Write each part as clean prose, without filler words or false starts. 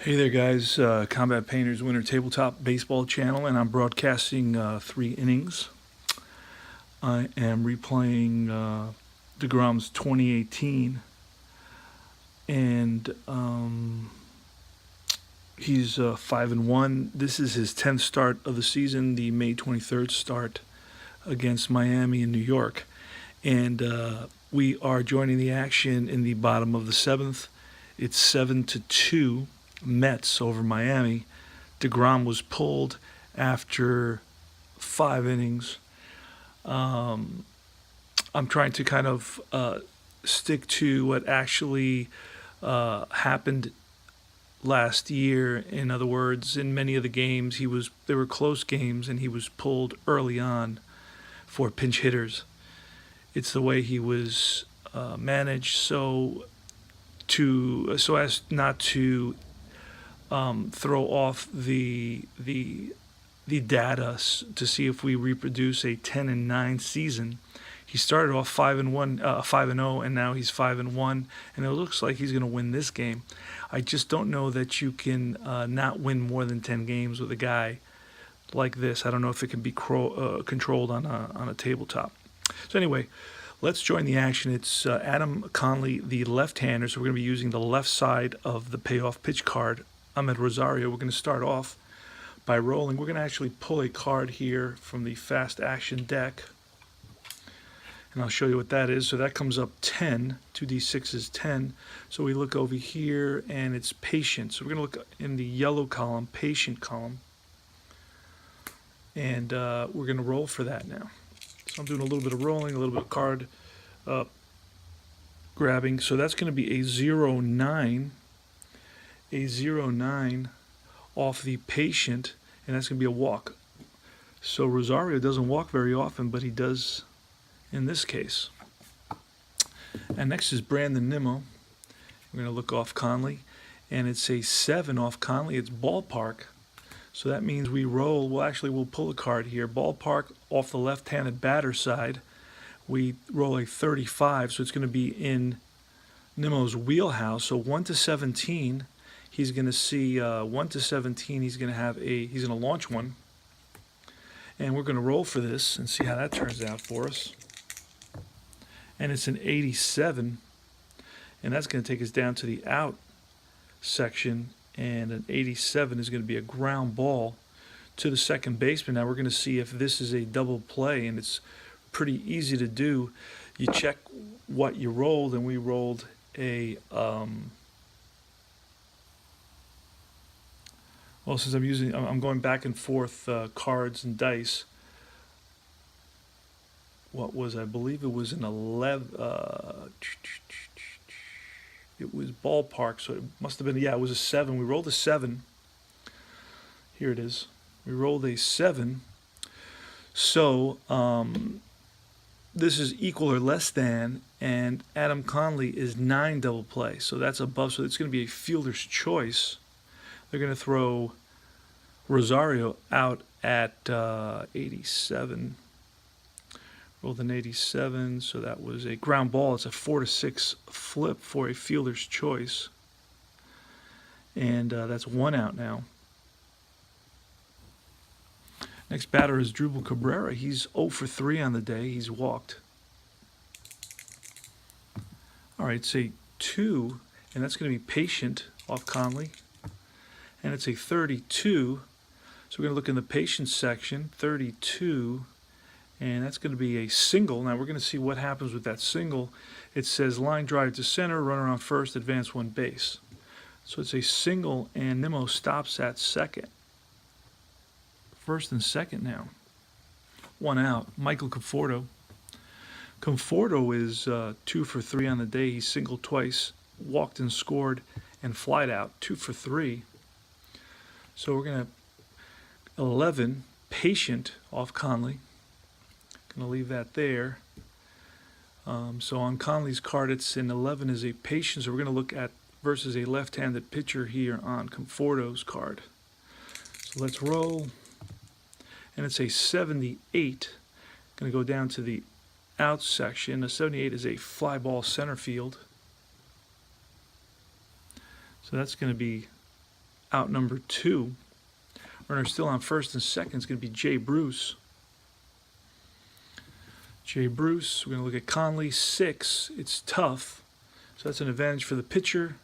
Hey there guys, Combat Painters Winter Tabletop Baseball Channel, and I'm broadcasting 3 innings. I am replaying deGrom's 2018, and he's 5-1. This is his 10th start of the season, the May 23rd start against Miami and New York. And we are joining the action in the bottom of the 7th. It's 7-2. Mets over Miami. deGrom was pulled after 5 innings. I'm trying to kind of stick to what actually happened last year. In other words, in many of the games, they were close games, and he was pulled early on for pinch hitters. It's the way he was managed, so as not to throw off the data to see if we reproduce a 10-9 season. He started off 5-0, and now he's 5-1, and it looks like he's going to win this game. I just don't know that you can not win more than 10 games with a guy like this. I don't know if it can be controlled on a tabletop. So anyway, let's join the action. It's Adam Conley, the left-hander, so we're going to be using the left side of the payoff pitch card. I'm at Rosario. We're going to start off by rolling. We're going to actually pull a card here from the fast action deck, and I'll show you what that is. So that comes up 10. 2d6 is 10. So we look over here, and it's patient. So we're going to look in the yellow column, patient column, and we're going to roll for that now. So I'm doing a little bit of rolling, a little bit of card grabbing. So that's going to be a 0-9. A 0-9 off the patient, and that's going to be a walk. So Rosario doesn't walk very often, but he does in this case. And next is Brandon Nimmo. We're going to look off Conley, and it's a 7 off Conley. It's ballpark, so that means we roll. We'll pull a card here. Ballpark off the left-handed batter side. We roll a 35, so it's going to be in Nimmo's wheelhouse. So 1-17. He's going to see 1-17. He's going to launch one, and we're going to roll for this and see how that turns out for us. And it's an 87, and that's going to take us down to the out section. And an 87 is going to be a ground ball to the second baseman. Now we're going to see if this is a double play, and it's pretty easy to do. You check what you rolled, and we rolled a well, since I'm going back and forth cards and dice. I believe it was an 11. It was ballpark, so it must have been, yeah, it was a 7. We rolled a 7. Here it is. We rolled a 7. So this is equal or less than, and Adam Conley is 9 double play. So that's above, so it's going to be a fielder's choice. They're going to throw Rosario out at 87. Rolled an 87, so that was a ground ball. It's a 4-6 flip for a fielder's choice. And that's 1 out now. Next batter is Drupal Cabrera. He's 0 for 3 on the day. He's walked. All right, it's a 2, and that's going to be patient off Conley. And it's a 32, so we're going to look in the patience section, 32, and that's going to be a single. Now we're going to see what happens with that single. It says line drive to center, runner on first, advance 1 base. So it's a single, and Nimmo stops at second. First and second now. 1 out. Michael Conforto. Conforto is 2 for 3 on the day. He singled twice, walked and scored, and flied out, 2 for 3. So we're going to 11, patient off Conley. Going to leave that there. So on Conley's card, it's an 11 is a patient. So we're going to look at versus a left-handed pitcher here on Conforto's card. So let's roll. And it's a 78. Going to go down to the out section. A 78 is a fly ball center field. So that's going to be out number 2. Runner still on first and second is going to be Jay Bruce. Jay Bruce, we're going to look at Conley, 6. It's tough, so that's an advantage for the pitcher.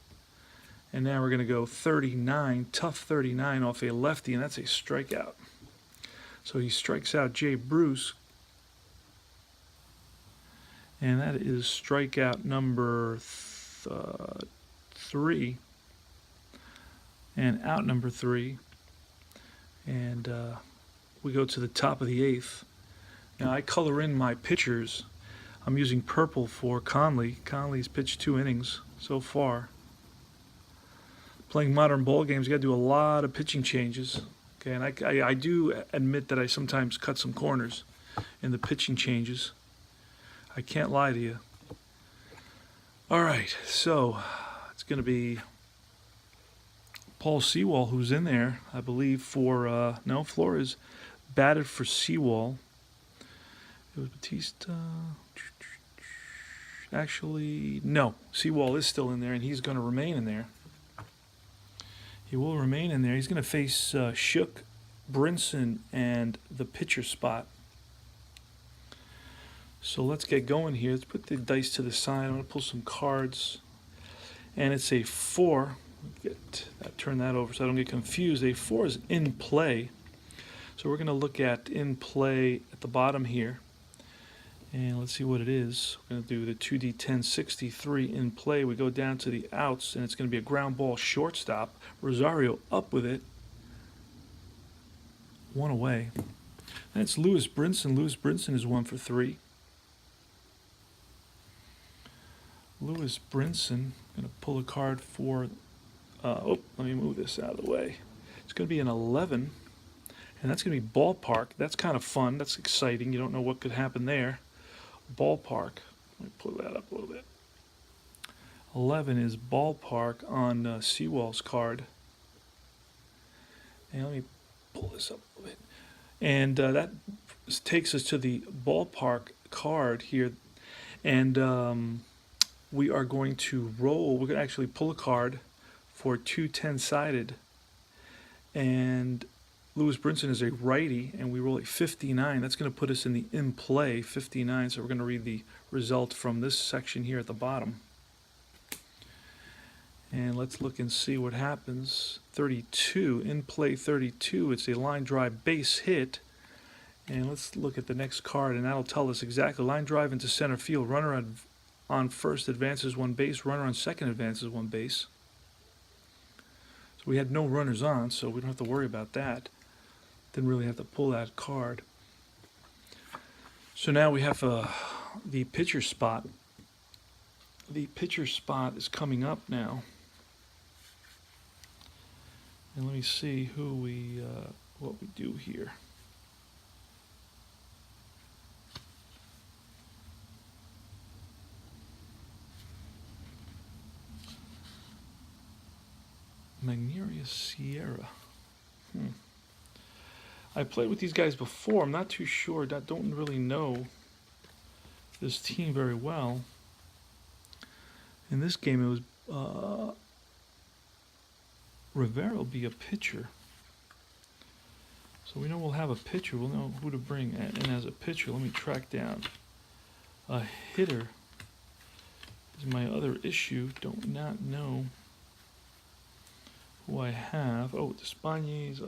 And now we're going to go 39, tough 39 off a lefty, and that's a strikeout. So he strikes out Jay Bruce. And that is strikeout number 3. And out number 3. And we go to the top of the 8th. Now I color in my pitchers. I'm using purple for Conley. Conley's pitched 2 innings so far. Playing modern ball games, you got to do a lot of pitching changes. Okay, and I do admit that I sometimes cut some corners in the pitching changes. I can't lie to you. All right, so it's going to be Paul Sewall who's in there, I believe, for no, Flores batted for Sewall. It was Batista. Actually, no, Sewall is still in there, and he's going to remain in there. He will remain in there. He's going to face Shook, Brinson, and the pitcher spot. So let's get going here. Let's put the dice to the side. I'm going to pull some cards. And it's a 4. Turn that over so I don't get confused. A 4 is in play. So we're going to look at in play at the bottom here. And let's see what it is. We're going to do the 2D10 63 in play. We go down to the outs, and it's going to be a ground ball shortstop. Rosario up with it. 1 away. That's Lewis Brinson. Lewis Brinson is 1 for 3. Lewis Brinson, going to pull a card for, let me move this out of the way. It's going to be an 11, and that's going to be ballpark. That's kind of fun. That's exciting. You don't know what could happen there. Ballpark. Let me pull that up a little bit. 11 is ballpark on Sewall's card. And let me pull this up a little bit. And that takes us to the ballpark card here. And we are going to roll. We're going to actually pull a card for 2 10-sided. And Lewis Brinson is a righty, and we roll a 59. That's going to put us in the in play 59. So we're going to read the result from this section here at the bottom. And let's look and see what happens. 32, in play 32. It's a line drive base hit. And let's look at the next card, and that'll tell us exactly. Line drive into center field. Runner on first advances 1 base. Runner on second advances 1 base. So we had no runners on, so we don't have to worry about that. Didn't really have to pull that card. So now we have the pitcher spot. The pitcher spot is coming up now. And let me see who what we do here. Magneria Sierra. I played with these guys before. I'm not too sure. I don't really know this team very well. In this game, it was Rivera will be a pitcher. So we know we'll have a pitcher. We'll know who to bring in as a pitcher. Let me track down a hitter. Is my other issue. Don't not know who I have. Oh, Despaigne,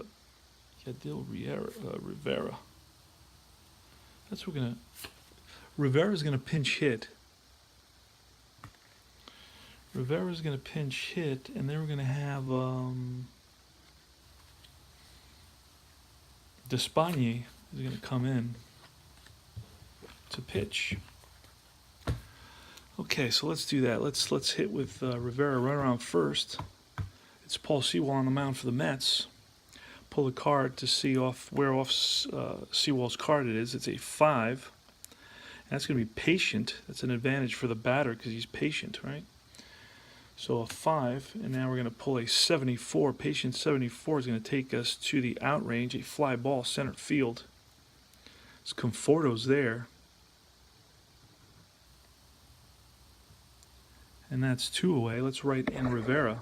Yadil Rivera. That's what we're gonna. Rivera's gonna pinch hit. Rivera's gonna pinch hit, and then we're gonna have Despaigne is gonna come in to pitch. Okay, so let's do that. Let's hit with Rivera runner on first. It's Paul Sewall on the mound for the Mets. Pull a card to see where off Sewall's card it is. It's a 5. And that's going to be patient. That's an advantage for the batter because he's patient, right? So a 5, and now we're going to pull a 74. Patient 74 is going to take us to the out range, a fly ball center field. It's Conforto's there. And that's 2 away. Let's write in Rivera.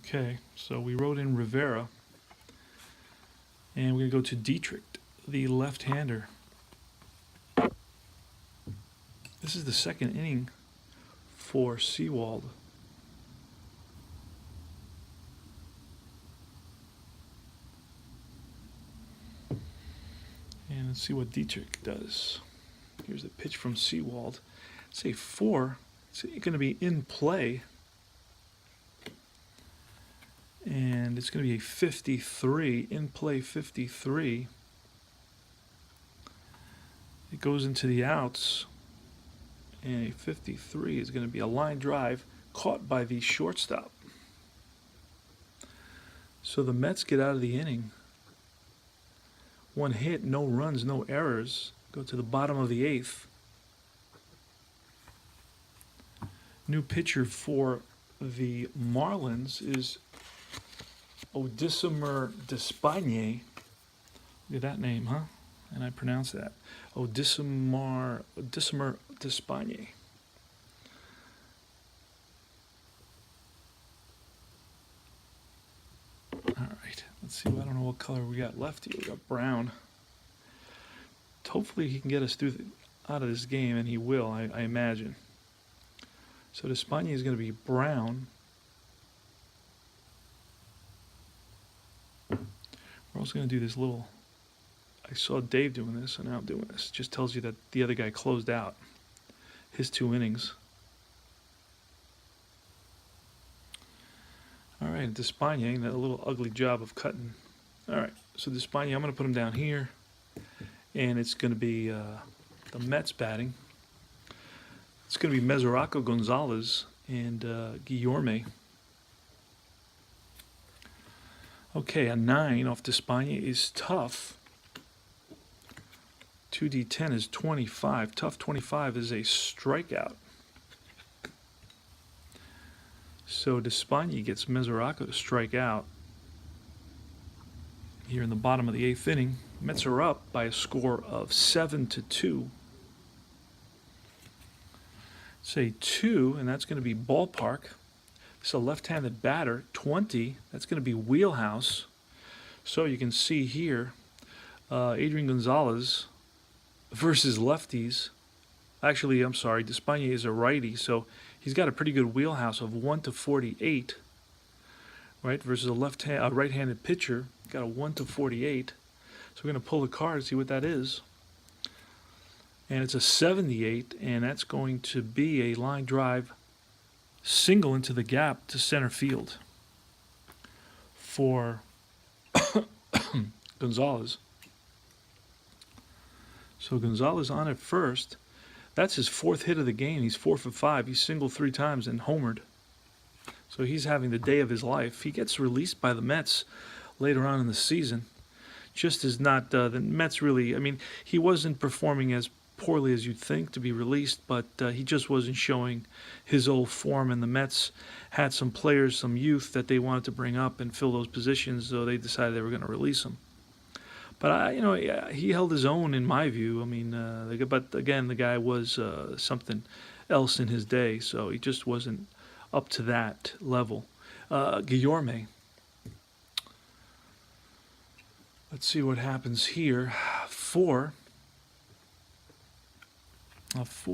Okay, so we wrote in Rivera, and we're going to go to Dietrich, the left-hander. This is the second inning for Seawald. And let's see what Dietrich does. Here's the pitch from Seawald. It's a 4. It's going to be in play. And it's going to be a 53, in play 53. It goes into the outs. And a 53 is going to be a line drive caught by the shortstop. So the Mets get out of the inning. 1 hit, no runs, no errors. Go to the bottom of the 8th. New pitcher for the Marlins is Odyssemer Despagne. Look at that name, huh? And I pronounce that. Odyssemer Despagne. All right, let's see. I don't know what color we got left here. We got brown. Hopefully he can get us through out of this game, and he will, I imagine. So Despagne is going to be brown. We're also going to do this little, I saw Dave doing this, and now I'm doing this. Just tells you that the other guy closed out his 2 innings. All right, Despagne, a little ugly job of cutting. All right, so Despagne, I'm going to put him down here, and it's going to be the Mets batting. It's going to be Mesoraco Gonzalez and Guillorme. Okay, a 9 off Despagne is tough. 2D10 is 25. Tough 25 is a strikeout. So Despagne gets Mesoraco to strike out. Here in the bottom of the 8th inning, Mets are up by a score of 7-2. Say 2, and that's going to be ballpark. It's a left-handed batter, 20. That's going to be wheelhouse. So you can see here, Adrian Gonzalez versus lefties. Actually, I'm sorry, Despagne is a righty, so he's got a pretty good wheelhouse of 1-48, right? Versus a right-handed pitcher, got a 1-48. So we're going to pull the card and see what that is. And it's a 78, and that's going to be a line drive single into the gap to center field for Gonzalez. So Gonzalez on at first. That's his 4th hit of the game. He's 4 for 5. He's singled 3 times and homered. So he's having the day of his life. He gets released by the Mets later on in the season. Just as not the Mets really, I mean, he wasn't performing as poorly as you'd think to be released, but he just wasn't showing his old form, and the Mets had some players, some youth that they wanted to bring up and fill those positions, so they decided they were going to release him. But he held his own in my view. I mean, but again, the guy was something else in his day, so he just wasn't up to that level. Guillorme. Let's see what happens here. 4 off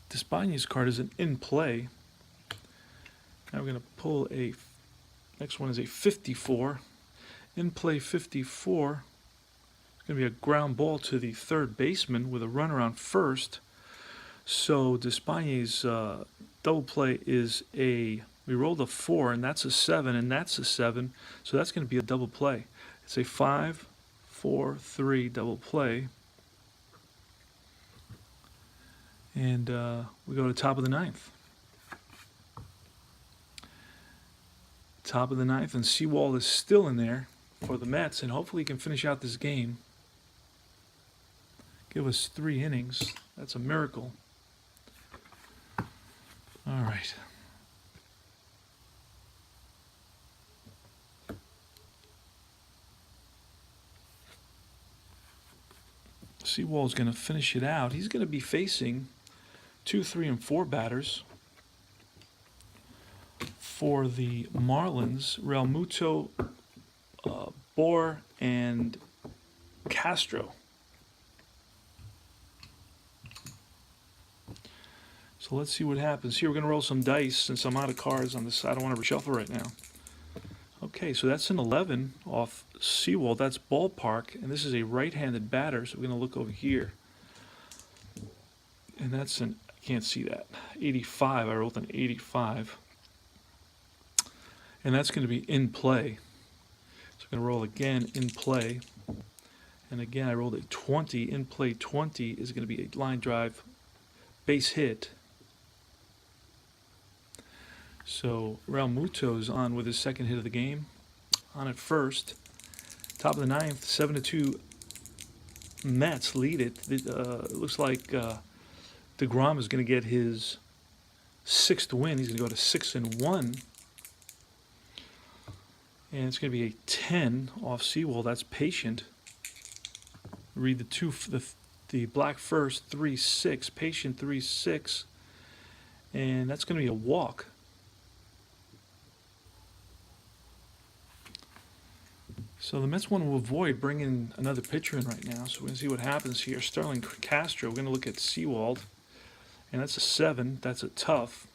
Despagne's card is an in play. Now we're going to pull a, next one is a 54. In play 54. It's going to be a ground ball to the third baseman with a runner on first. So Despagne's double play is we rolled a 4, and that's a 7, and that's a 7. So that's going to be a double play. It's a 5-4-3 double play. And we go to top of the 9th. Top of the 9th, and Seawald is still in there for the Mets, and hopefully he can finish out this game. Give us 3 innings. That's a miracle. All right. Seawald's going to finish it out. He's going to be facing 2, 3, and 4 batters for the Marlins, Real Muto, Bohr, and Castro. So let's see what happens here. We're going to roll some dice since I'm out of cards on this. I don't want to reshuffle right now. Okay, so that's an 11 off Seawald. That's ballpark, and this is a right-handed batter, so we're going to look over here. And that's an, I can't see that, 85. I rolled an 85. And that's going to be in play. So I'm going to roll again in play. And again, I rolled a 20. In play 20 is going to be a line drive base hit. So Real Muto's on with his second hit of the game. On at first. Top of the ninth, 7-2 Mets lead it. It looks like deGrom is going to get his sixth win. He's going to go to 6-1. And it's going to be a 10 off Seawald. That's patient. Read the black first, 3-6. Patient 3-6. And that's going to be a walk. So the Mets want to avoid bringing another pitcher in right now. So we're going to see what happens here. Sterling Castro. We're going to look at Seawald. And that's a 7. That's a tough.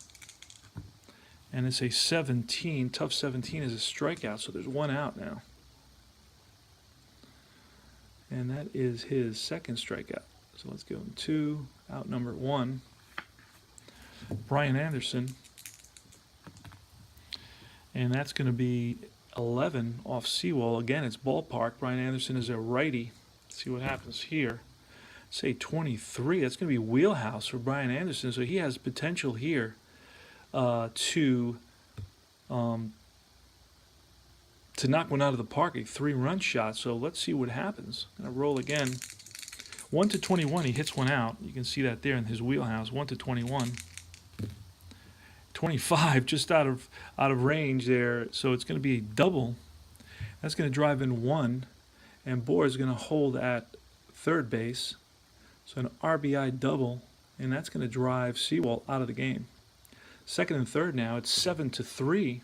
And it's a 17. Tough 17 is a strikeout, so there's one out now. And that is his second strikeout. So let's go 2, out number 1. Brian Anderson. And that's going to be 11 off Seawall. Again, it's ballpark. Brian Anderson is a righty. Let's see what happens here. Say 23. That's going to be wheelhouse for Brian Anderson. So he has potential here to knock one out of the park, a 3-run shot. So let's see what happens. I'm gonna roll again. 1-21. He hits one out. You can see that there in his wheelhouse. 1-21. 25, just out of range there. So it's going to be a double. That's going to drive in 1, and Bohr is going to hold at third base. So an RBI double, and that's going to drive Seawald out of the game. Second and third now, it's 7-3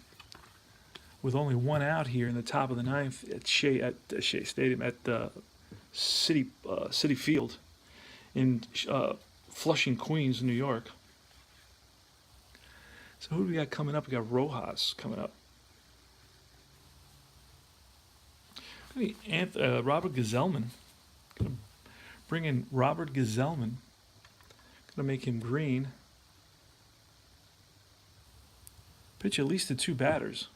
with only one out here in the top of the ninth at Shea Stadium at City Field in Flushing, Queens, New York. So who do we got coming up? We got Rojas coming up. Robert Gazelman. Gonna bring in Robert Gazelman. Gonna make him green. Pitch at least to 2 batters.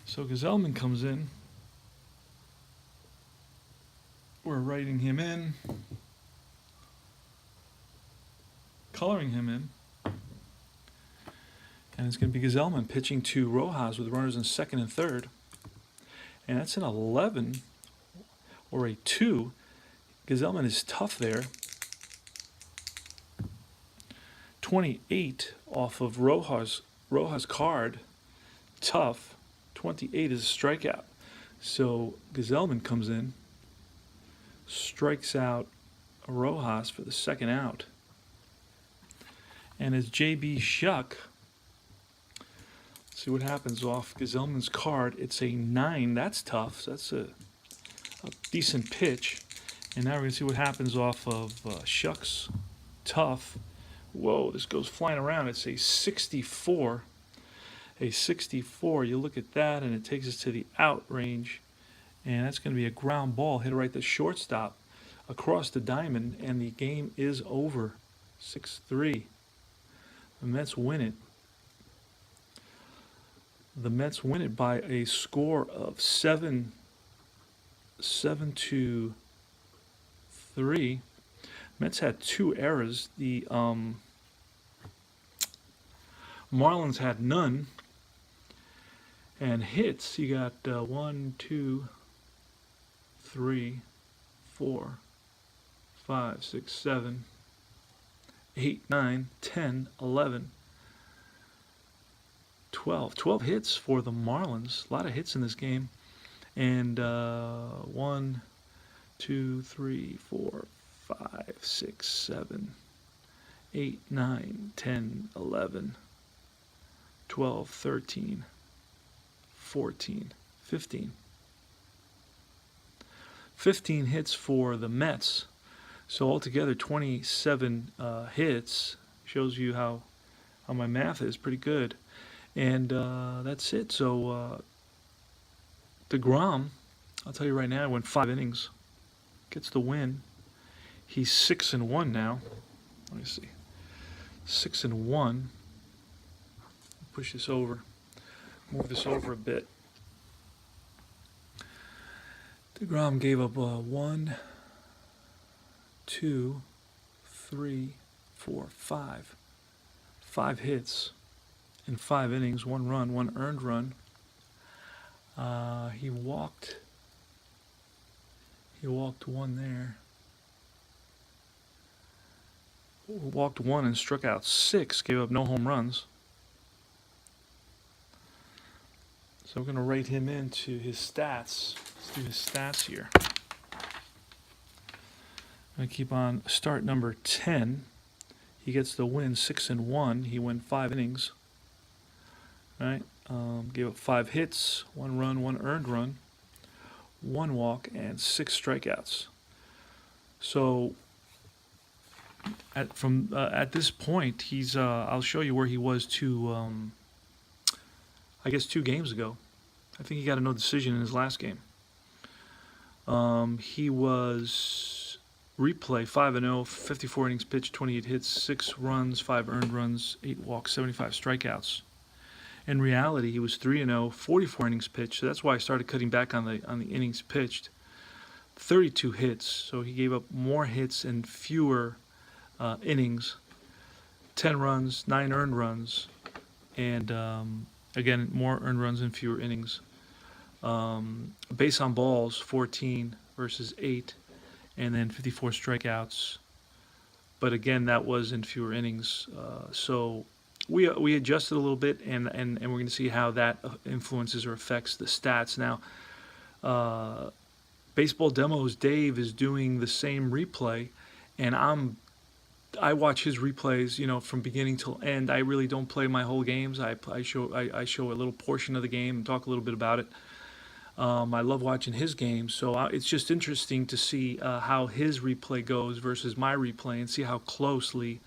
So Gazelman comes in. We're writing him in, coloring him in, and it's going to be Gazelman pitching to Rojas with runners in second and third, and that's an 11 or a 2. Gazelman is tough there. 28 off of Rojas card, tough. 28 is a strikeout. So Gazelman comes in, strikes out Rojas for the second out. And as JB Shuck, see what happens off Gazelman's card. It's a 9. That's tough. So that's a decent pitch. And now we're going to see what happens off of Shuck's tough. Whoa, this goes flying around. It's a 64. A 64. You look at that, and it takes us to the out range. And that's going to be a ground ball hit right at the shortstop across the diamond, and the game is over. 6-3. The Mets win it. The Mets win it by a score of 7-3. Mets had 2 errors. The Marlins had none. And hits, you got 1, 2, 3, 4, 5, 6, 7, 8, 9, 10, 11, 12. 12 hits for the Marlins. A lot of hits in this game. And 1, 2, 3, 4, 5, 6, 7, 8, 9, 10, 11, 12, 13, 14, 15. 15 hits for the Mets. So altogether, 27 hits. Shows you how my math is pretty good. And that's it. So deGrom, I'll tell you right now, went 5 innings, gets the win. He's 6-1 now. Let me see, 6-1. Push this over, move this over a bit. deGrom gave up 1, 2, 3, 4, 5. 5 hits in 5 innings, 1 run, 1 earned run. He walked 1 there. Walked 1 and struck out 6, gave up no home runs. So we're going to rate him into his stats. Let's do his stats here. I'm going to keep on start number 10. He gets the win, 6-1. He went 5 innings. Right? Gave up 5 hits, 1 run, 1 earned run, 1 walk, and 6 strikeouts. So at this point, he's I'll show you where he was I guess 2 games ago. I think he got a no decision in his last game. He was replay 5-0, 54 innings pitched, 28 hits, 6 runs, 5 earned runs, 8 walks, 75 strikeouts. In reality, he was 3-0, 44 innings pitched. So that's why I started cutting back on the innings pitched. 32 hits, so he gave up more hits and fewer innings. 10 runs, 9 earned runs, and again, more earned runs and fewer innings. Base on balls, 14 versus 8, and then 54 strikeouts. But again, that was in fewer innings. So we adjusted a little bit, and we're going to see how that influences or affects the stats. Now, Baseball Demos Dave is doing the same replay, and I watch his replays, from beginning till end. I really don't play my whole games. I show a little portion of the game and talk a little bit about it. I love watching his games, so it's just interesting to see how his replay goes versus my replay, and see how closely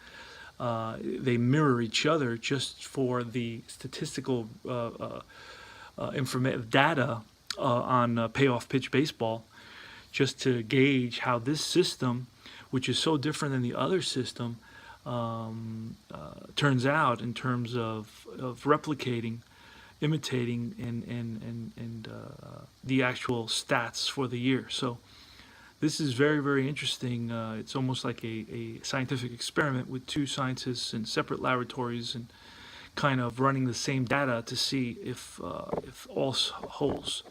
they mirror each other, just for the statistical data on Payoff pitch baseball, just to gauge how this system, which is so different than the other system, turns out in terms of replicating, imitating, and the actual stats for the year. So this is very, very interesting. It's almost like a scientific experiment with 2 scientists in separate laboratories, and kind of running the same data to see if all holds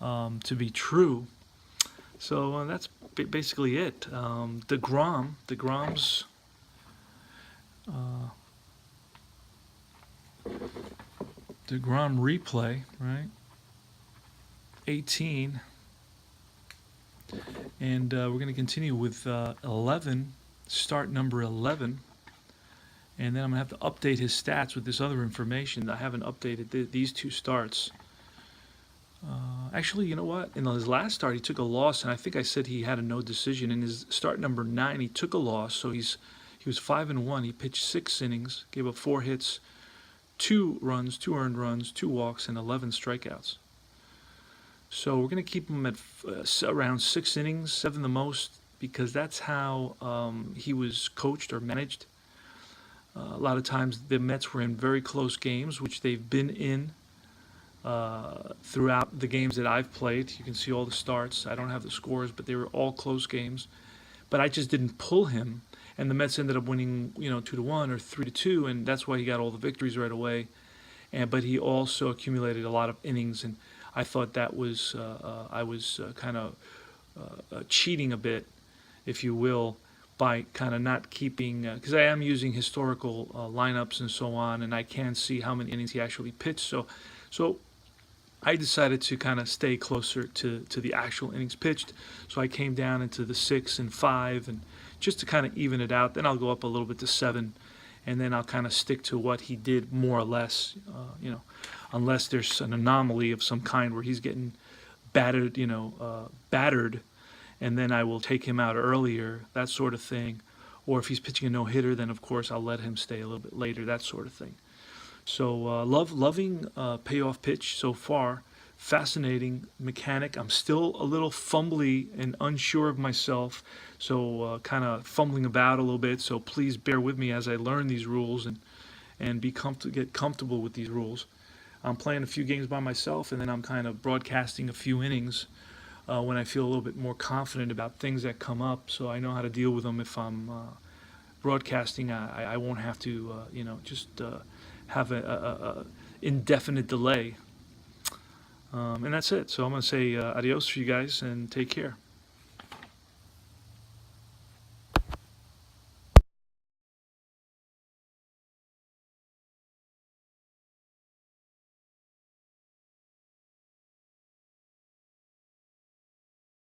to be true. So that's basically it. deGrom's deGrom replay, right? 18, and we're going to continue with 11, start number 11, and then I'm going to have to update his stats with this other information. I haven't updated these 2 starts. Actually, you know what? In his last start, he took a loss, and I think I said he had a no decision. In his start number 9, he took a loss, so he was 5-1. He pitched 6 innings, gave up 4 hits, 2 runs, 2 earned runs, 2 walks, and 11 strikeouts. So we're going to keep him at around 6 innings, 7 the most, because that's how he was coached or managed. A lot of times the Mets were in very close games, which they've been in throughout the games that I've played. You can see all the starts. I don't have the scores, but they were all close games. But I just didn't pull him, and the Mets ended up winning, 2-1 or 3-2, and that's why he got all the victories right away. But he also accumulated a lot of innings, and I thought that was I was kind of cheating a bit, if you will, by kind of not keeping, because I am using historical lineups and so on, and I can see how many innings he actually pitched. So I decided to kind of stay closer to the actual innings pitched. So I came down into the 6 and 5, and just to kind of even it out. Then I'll go up a little bit to 7, and then I'll kind of stick to what he did more or less. Unless there's an anomaly of some kind where he's getting battered, battered, and then I will take him out earlier, that sort of thing. Or if he's pitching a no hitter, then of course I'll let him stay a little bit later, that sort of thing. So loving payoff pitch so far. Fascinating mechanic. I'm still a little fumbly and unsure of myself, so kind of fumbling about a little bit. So please bear with me as I learn these rules and get comfortable with these rules. I'm playing a few games by myself, and then I'm kind of broadcasting a few innings when I feel a little bit more confident about things that come up, so I know how to deal with them. If I'm broadcasting, I won't have to, just have a indefinite delay. And that's it. So I'm going to say adios for you guys and take care.